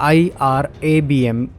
IRABM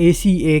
ACA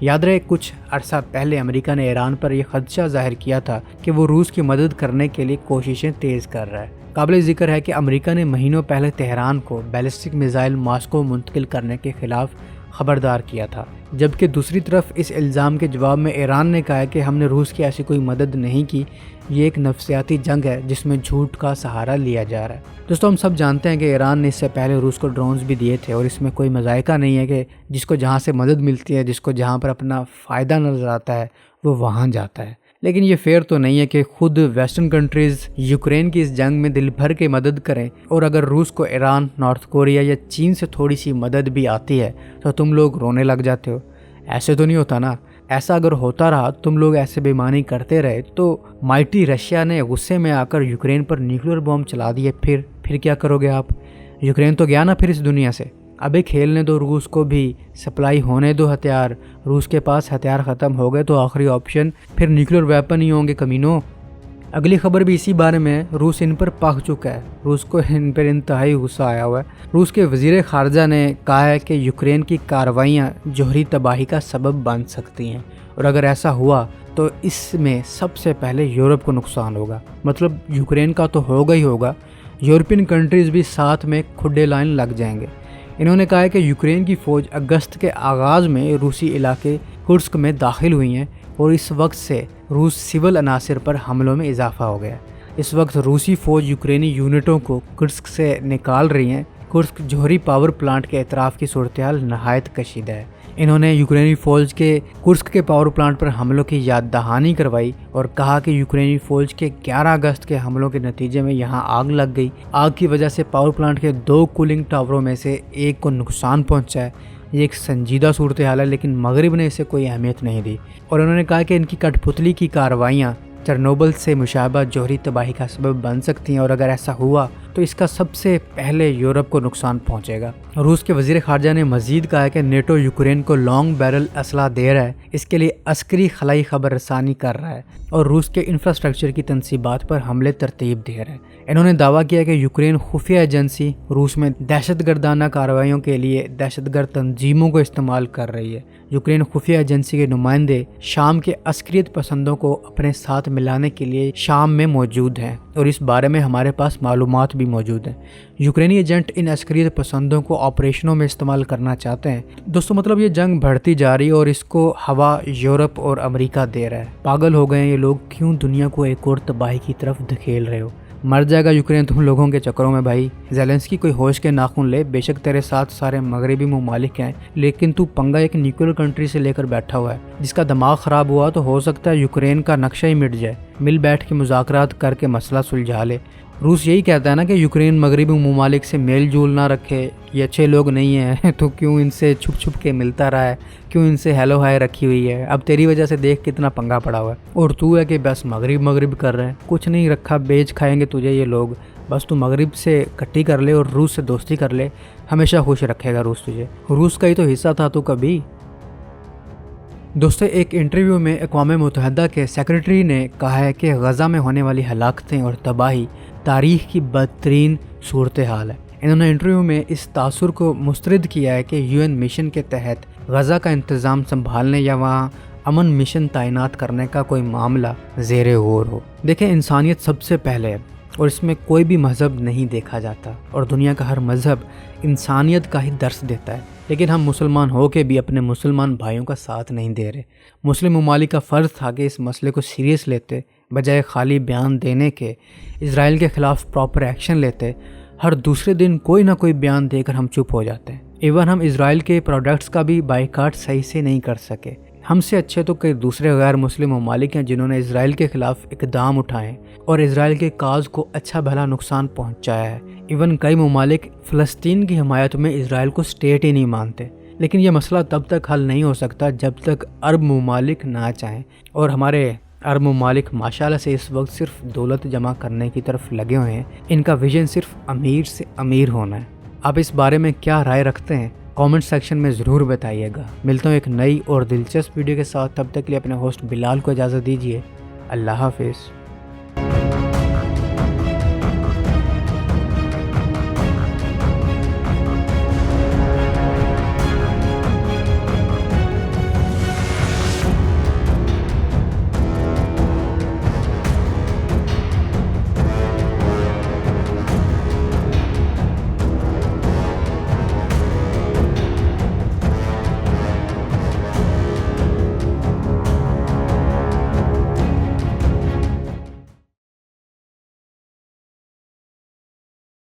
یاد رہے کچھ عرصہ پہلے امریکہ نے ایران پر یہ خدشہ ظاہر کیا تھا کہ وہ روس کی مدد کرنے کے لیے کوششیں تیز کر رہا ہے۔ قابل ذکر ہے کہ امریکہ نے مہینوں پہلے تہران کو بیلسٹک میزائل ماسکو منتقل کرنے کے خلاف خبردار کیا تھا، جبکہ دوسری طرف اس الزام کے جواب میں ایران نے کہا کہ ہم نے روس کی ایسی کوئی مدد نہیں کی، یہ ایک نفسیاتی جنگ ہے جس میں جھوٹ کا سہارا لیا جا رہا ہے۔ دوستو ہم سب جانتے ہیں کہ ایران نے اس سے پہلے روس کو ڈرونز بھی دیے تھے، اور اس میں کوئی مذائقہ نہیں ہے کہ جس کو جہاں سے مدد ملتی ہے، جس کو جہاں پر اپنا فائدہ نظر آتا ہے وہ وہاں جاتا ہے۔ لیکن یہ فیئر تو نہیں ہے کہ خود ویسٹرن کنٹریز یوکرین کی اس جنگ میں دل بھر کے مدد کریں، اور اگر روس کو ایران، نارتھ کوریا یا چین سے تھوڑی سی مدد بھی آتی ہے تو تم لوگ رونے لگ جاتے ہو۔ ایسے تو نہیں ہوتا نا۔ ایسا اگر ہوتا رہا، تم لوگ ایسے بے ایمانی کرتے رہے، تو مائٹی رشیا نے غصے میں آ کر یوکرین پر نیوکلیر بم چلا دیے، پھر کیا کرو گے آپ؟ یوکرین تو گیا نا پھر اس دنیا سے۔ ابھی کھیلنے دو، روس کو بھی سپلائی ہونے دو ہتھیار۔ روس کے پاس ہتھیار ختم ہو گئے تو آخری آپشن پھر نیوکلیر ویپن ہی ہوں گے کمینوں۔ اگلی خبر بھی اسی بارے میں، روس ان پر پک چکا ہے۔ روس کو ان پر انتہائی غصہ آیا ہوا ہے۔ روس کے وزیر خارجہ نے کہا ہے کہ یوکرین کی کارروائیاں جوہری تباہی کا سبب بن سکتی ہیں، اور اگر ایسا ہوا تو اس میں سب سے پہلے یورپ کو نقصان ہوگا۔ مطلب یوکرین کا تو ہوگا ہی ہوگا، یورپین کنٹریز بھی ساتھ میں کھڈے لائن لگ جائیں گے۔ انہوں نے کہا ہے کہ یوکرین کی فوج اگست کے آغاز میں روسی علاقے کرسک میں داخل ہوئی ہیں، اور اس وقت سے روس سول عناصر پر حملوں میں اضافہ ہو گیا۔ اس وقت روسی فوج یوکرینی یونٹوں کو کرسک سے نکال رہی ہیں۔ کرسک جوہری پاور پلانٹ کے اطراف کی صورتحال نہایت کشیدہ ہے۔ انہوں نے یوکرینی فوج کے کرسک کے پاور پلانٹ پر حملوں کی یاد دہانی کروائی، اور کہا کہ یوکرینی فوج کے 11 اگست کے حملوں کے نتیجے میں یہاں آگ لگ گئی۔ آگ کی وجہ سے پاور پلانٹ کے 2 کولنگ ٹاوروں میں سے ایک کو نقصان پہنچا ہے۔ یہ ایک سنجیدہ صورتحال ہے، لیکن مغرب نے اسے کوئی اہمیت نہیں دی، اور انہوں نے کہا کہ ان کی کٹ پتلی کی کارروائیاں چرنوبل سے مشابہ جوہری تباہی کا سبب بن سکتی ہیں، اور اگر ایسا ہوا تو اس کا سب سے پہلے یورپ کو نقصان پہنچے گا۔ روس کے وزیر خارجہ نے مزید کہا کہ نیٹو یوکرین کو لانگ بیرل اسلحہ دے رہا ہے، اس کے لیے عسکری خلائی خبر رسانی کر رہا ہے، اور روس کے انفراسٹرکچر کی تنصیبات پر حملے ترتیب دے رہا ہے۔ انہوں نے دعویٰ کیا کہ یوکرین خفیہ ایجنسی روس میں دہشت گردانہ کارروائیوں کے لیے دہشت گرد تنظیموں کو استعمال کر رہی ہے۔ یوکرین خفیہ ایجنسی کے نمائندے شام کے عسکریت پسندوں کو اپنے ساتھ ملانے کے لیے شام میں موجود ہیں، اور اس بارے میں ہمارے پاس معلومات بھی موجود ہیں۔ یوکرینی ایجنٹ ان عسکریت پسندوں کو آپریشنوں میں استعمال کرنا چاہتے ہیں۔ دوستو مطلب یہ جنگ بڑھتی جا رہی ہے، اور اس کو ہوا یورپ اور امریکہ دے رہا ہے۔ پاگل ہو گئے ہیں یہ لوگ، کیوں دنیا کو ایک اور تباہی کی طرف دھکیل رہے ہو؟ مر جائے گا یوکرین تم لوگوں کے چکروں میں بھائی۔ زیلنسکی کوئی ہوش کے ناخن لے، بے شک تیرے ساتھ سارے مغربی ممالک ہیں، لیکن تو پنگا ایک نیوکلیر کنٹری سے لے کر بیٹھا ہوا ہے جس کا دماغ خراب ہوا تو ہو سکتا ہے یوکرین کا نقشہ ہی مٹ جائے۔ مل بیٹھ کے مذاکرات کر کے مسئلہ سلجھا لے۔ روس یہی کہتا ہے نا کہ یوکرین مغربی ممالک سے میل جول نہ رکھے، یہ اچھے لوگ نہیں ہیں، تو کیوں ان سے چھپ چھپ کے ملتا رہا ہے، کیوں ان سے ہیلو ہائی رکھی ہوئی ہے؟ اب تیری وجہ سے دیکھ کتنا پنگا پڑا ہوا ہے، اور تو ہے کہ بس مغرب کر رہے ہیں، کچھ نہیں رکھا، بیچ کھائیں گے تجھے یہ لوگ۔ بس تو مغرب سے کٹی کر لے اور روس سے دوستی کر لے، ہمیشہ خوش رکھے گا روس تجھے۔ روس کا ہی تو حصہ تھا تو کبھی۔ دوستو ایک انٹرویو میں اقوام متحدہ کے سیکرٹری نے کہا ہے کہ غزہ میں ہونے والی ہلاکتیں اور تباہی تاریخ کی بدترین صورتحال ہے۔ انہوں نے انٹرویو میں اس تاثر کو مسترد کیا ہے کہ UN مشن کے تحت غزہ کا انتظام سنبھالنے یا وہاں امن مشن تعینات کرنے کا کوئی معاملہ زیر غور ہو۔ دیکھیں انسانیت سب سے پہلے ہے، اور اس میں کوئی بھی مذہب نہیں دیکھا جاتا، اور دنیا کا ہر مذہب انسانیت کا ہی درس دیتا ہے، لیکن ہم مسلمان ہو کے بھی اپنے مسلمان بھائیوں کا ساتھ نہیں دے رہے۔ مسلم ممالک کا فرض تھا کہ اس مسئلے کو سیریس لیتے، بجائے خالی بیان دینے کے اسرائیل کے خلاف پراپر ایکشن لیتے۔ ہر دوسرے دن کوئی نہ کوئی بیان دے کر ہم چپ ہو جاتے ہیں۔ ایون ہم اسرائیل کے پروڈکٹس کا بھی بائیکاٹ صحیح سے نہیں کر سکے۔ ہم سے اچھے تو کئی دوسرے غیر مسلم ممالک ہیں جنہوں نے اسرائیل کے خلاف اقدام اٹھائے اور اسرائیل کے کاز کو اچھا بھلا نقصان پہنچایا ہے۔ ایون کئی ممالک فلسطین کی حمایت میں اسرائیل کو اسٹیٹ ہی نہیں مانتے۔ لیکن یہ مسئلہ تب تک حل نہیں ہو سکتا جب تک عرب ممالک نہ چاہیں، اور ہمارے عرب ممالک ماشاءاللہ سے اس وقت صرف دولت جمع کرنے کی طرف لگے ہوئے ہیں۔ ان کا ویژن صرف امیر سے امیر ہونا ہے۔ آپ اس بارے میں کیا رائے رکھتے ہیں؟ کامنٹ سیکشن میں ضرور بتائیے گا۔ ملتا ہوں ایک نئی اور دلچسپ ویڈیو کے ساتھ، تب تک کے لیے اپنے ہوسٹ بلال کو اجازت دیجیے۔ اللہ حافظ۔